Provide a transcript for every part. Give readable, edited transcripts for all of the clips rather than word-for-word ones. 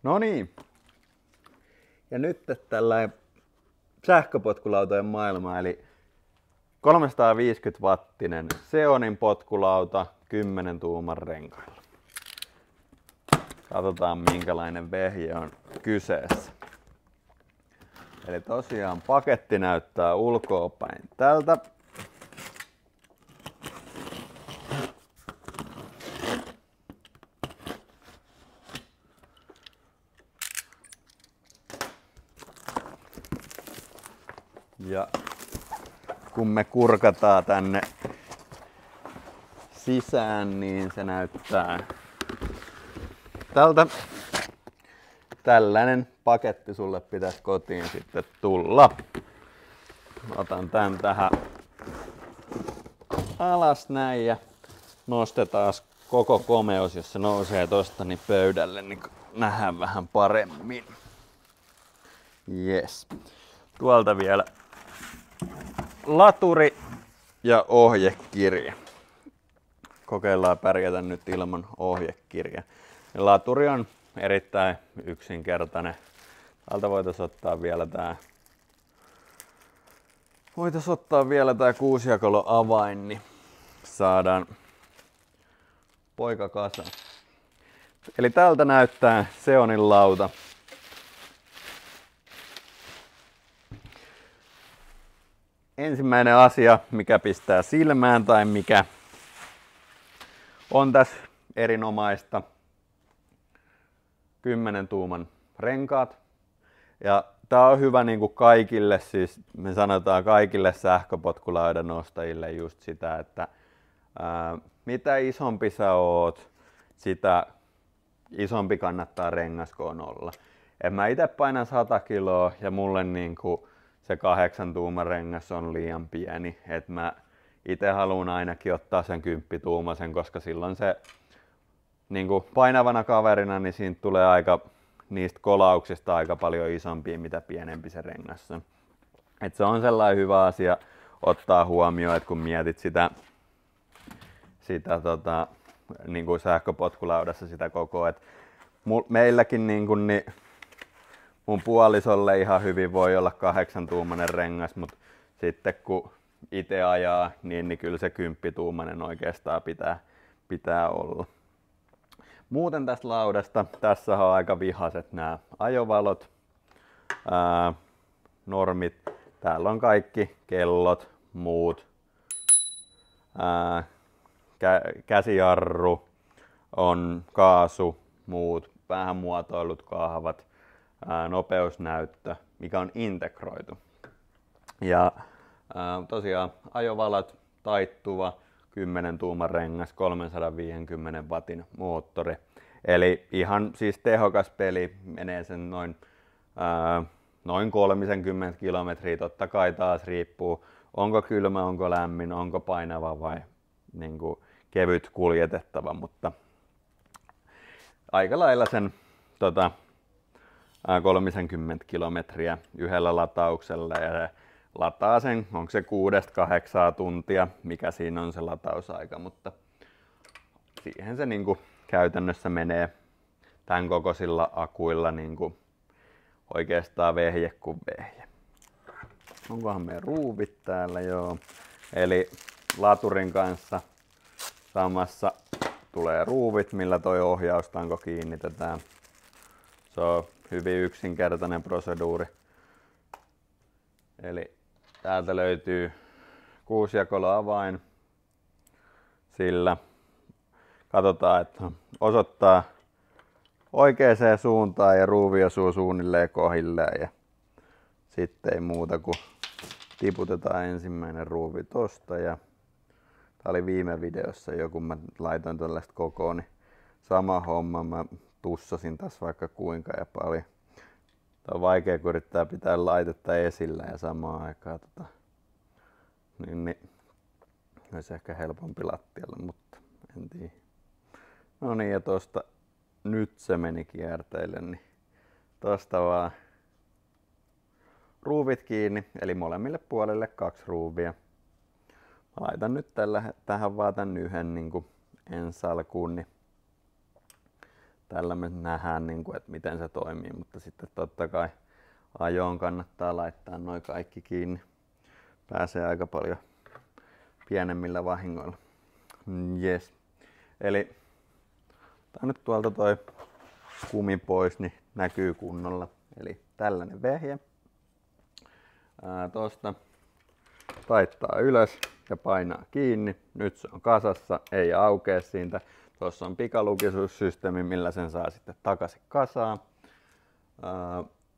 No niin. Ja nyt tällainen sähköpotkulautojen maailma, eli 350 wattinen Seonin potkulauta 10 tuuman renkailla. Katsotaan minkälainen vehje on kyseessä. Eli tosiaan paketti näyttää ulkoapäin tältä. Ja kun me kurkataan tänne sisään, niin se näyttää tältä. Tällainen paketti sulle pitäisi kotiin sitten tulla. Otan tän tähän alas näin ja nostetaan koko komeus, jos se nousee tosta niin pöydälle, niin nähdään vähän paremmin. Yes. Tuolta vielä laturi ja ohjekirja. Kokeillaan pärjätä nyt ilman ohjekirjaa. Laturi on erittäin yksinkertainen. Täältä voitaisiin ottaa vielä tää 6-jakolo avain, niin saadaan poika kasaan. Eli tältä näyttää Seonin lauta. Ensimmäinen asia, mikä pistää silmään tai mikä on tässä erinomaista, 10 tuuman renkaat. Ja tää on hyvä niin kuin kaikille, siis me sanotaan kaikille sähköpotkulaudan ostajille just sitä, että mitä isompi sä oot, sitä isompi kannattaa rengaskoon olla. Et mä ite painan 100 kiloa ja mulle niinku se 8 tuuman rengas on liian pieni. Et mä ite haluan ainakin ottaa sen 10 tuumasen, koska silloin se niinku painavana kaverina, niin siitä tulee niistä kolauksista aika paljon isompia, mitä pienempi se rengas on. Et se on sellainen hyvä asia ottaa huomioon, että kun mietit sitä niin kuin sähköpotkulaudassa sitä koko, että meilläkin niin mun puolisolle ihan hyvin voi olla 8 tuumanen rengas, mutta sitten kun itse ajaa, niin kyllä se 10 tuumanen oikeastaan pitää olla. Muuten tästä laudasta, tässä on aika vihaset nämä ajovalot, normit, täällä on kaikki kellot, muut, käsijarru, on kaasu, muut, vähän muotoilut kahvat, nopeusnäyttö, mikä on integroitu. Ja tosiaan ajovalot, taittuva, 10 tuuman rengas, 350 wattin moottori. Eli ihan siis tehokas peli, menee sen noin 30 kilometriä, totta kai taas riippuu, onko kylmä, onko lämmin, onko painava vai niin kuin kevyt kuljetettava, mutta aika lailla sen 30 kilometriä yhdellä latauksella ja se lataa sen, onko se 6-8 tuntia, mikä siinä on se latausaika, mutta siihen se niin kuin käytännössä menee tämän kokoisilla akuilla niin kuin oikeastaan vehje kuin vehje. Onkohan meidän ruuvit täällä? Joo. Eli laturin kanssa samassa tulee ruuvit, millä toi ohjaustanko kiinnitetään. Se on hyvin yksinkertainen proseduuri. Eli täältä löytyy 6-jakolo avain. Sillä katsotaan, että osoittaa oikeaan suuntaan ja ruuvi osuu suunnilleen kohdilleen. Ja sitten ei muuta kuin tiputetaan ensimmäinen ruuvi tosta. Ja tää oli viime videossa jo, kun mä laitoin tällaista kokoon, niin sama homma. Mä tussasin tässä vaikka kuinka ja paljon. Tää on vaikea, kun yrittää pitää laitetta esillä ja samaan aikaan niin olisi ehkä helpompi lattialla, mutta en tiedä. No niin, ja tosta nyt se meni kierteille, niin tosta vaan ruuvit kiinni, eli molemmille puolelle 2 ruuvia. Mä laitan nyt tähän vaan tän yhden niin kuin ensi alkuun, niin tällä me nähdään, että miten se toimii, mutta sitten totta kai ajoon kannattaa laittaa noin kaikki kiinni. Pääsee aika paljon pienemmillä vahingoilla. Yes. Eli tää nyt tuolta toi kumi pois, niin näkyy kunnolla. Eli tällainen vehje. Tosta taittaa ylös ja painaa kiinni. Nyt se on kasassa, ei aukea siitä. Tuossa on pikalukisuussysteemi, millä sen saa sitten takaisin kasaan.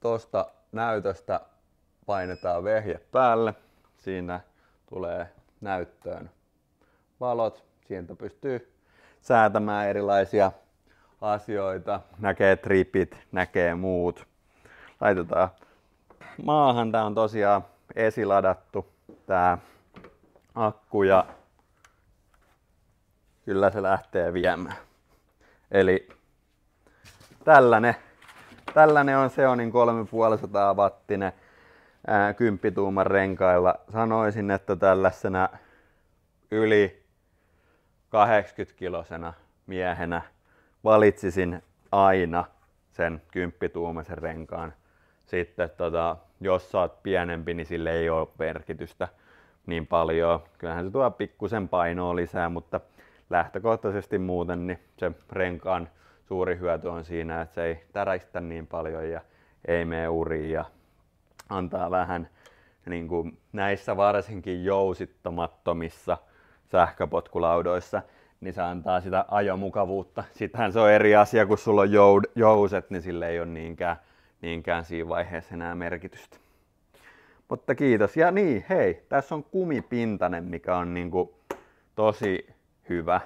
Tuosta näytöstä painetaan vehje päälle. Siinä tulee näyttöön valot. Sieltä pystyy säätämään erilaisia asioita. Näkee tripit, näkee muut. Laitetaan maahan. Tää on tosiaan esiladattu tää akku ja kyllä se lähtee viemään. Eli tällainen on Seonin 3500 wattinen 10 tuuman renkailla. Sanoisin, että tällaisena yli 80-kilosena miehenä valitsisin aina sen 10 tuumaisen renkaan. Sitten jos sä oot pienempi, niin sille ei ole merkitystä niin paljon. Kyllähän se tuo pikkusen painoa lisää, mutta lähtökohtaisesti muuten niin se renkaan suuri hyöty on siinä, että se ei täräistä niin paljon ja ei mene uriin ja antaa vähän niin kuin näissä varsinkin jousittamattomissa sähköpotkulaudoissa, niin se antaa sitä ajomukavuutta. Sittenhän se on eri asia, kun sulla on jouset, niin sille ei ole niinkään siinä vaiheessa enää merkitystä. Mutta kiitos. Ja niin, hei, tässä on kumipintanen, mikä on niinku tosi hyvä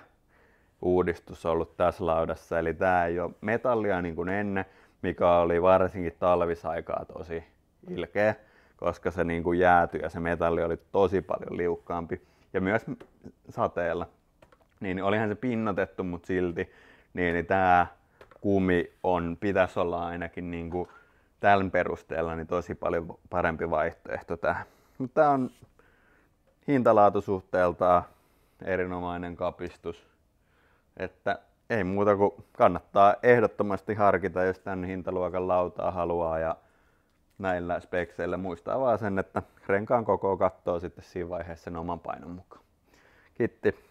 uudistus ollut tässä laudassa. Eli tää ei ole metallia niin kuin ennen, mikä oli varsinkin talvisaikaa tosi ilkeä, koska se niinku jäätyi ja se metalli oli tosi paljon liukkaampi. Ja myös sateella. Niin olihan se pinnotettu, mutta silti niin tää kumi pitäisi olla ainakin niinku tämän perusteella niin tosi paljon parempi vaihtoehto tähän. Mutta tää on hintalaatusuhteeltaan erinomainen kapistus. Että ei muuta kuin kannattaa ehdottomasti harkita, jos tämän hintaluokan lautaa haluaa ja näillä spekseillä muistaa vaan sen, että renkaan koko kattoo sitten siinä vaiheessa sen oman painon mukaan. Kiitti.